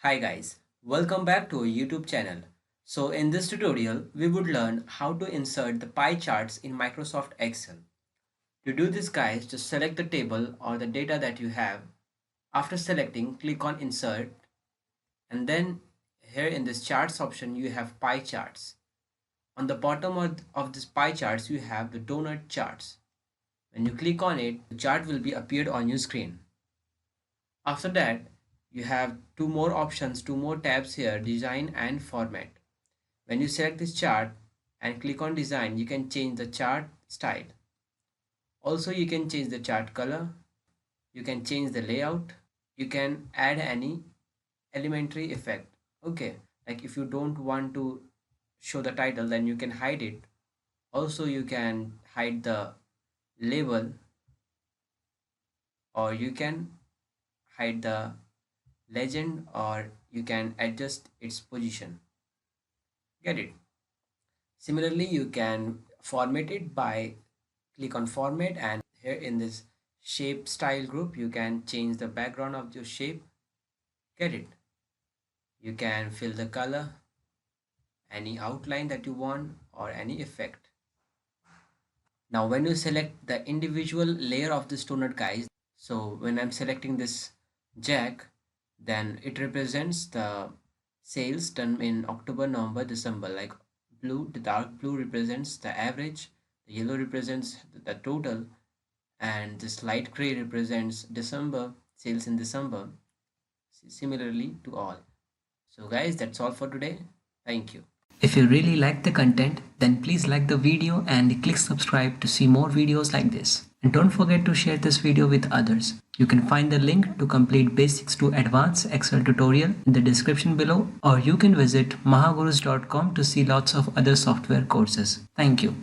Hi guys, welcome back to our YouTube channel. So in this tutorial, we would learn how to insert the pie charts in Microsoft Excel. To do this guys, just select the table or the data that you have. After selecting, click on insert and then here in this charts option you have pie charts. On the bottom of this pie charts you have the donut charts. When you click on it, the chart will be appeared on your screen. After that, you have two more options, two more tabs here, design and format. When you select this chart and click on design, you can change the chart style. Also, you can change the chart color. You can change the layout. You can add any elementary effect. Okay, like if you don't want to show the title, then you can hide it. Also, you can hide the label or you can hide the legend or you can adjust its position. Get it? Similarly, you can format it by click on format and here in this shape style group you can change the background of your shape. Get it? You can fill the color, any outline that you want or any effect. Now when you select the individual layer of this donut guys, so when I'm selecting this jack, then it represents the sales done in October, November, December. Like blue, the dark blue represents the average, the yellow represents the total, and this light gray represents December sales in December. Similarly to all. So guys, that's all for today. Thank you. If you really like the content, then please like the video and click subscribe to see more videos like this. And don't forget to share this video with others. You can find the link to complete basics to advanced Excel tutorial in the description below, or you can visit mahagurus.com to see lots of other software courses. Thank you.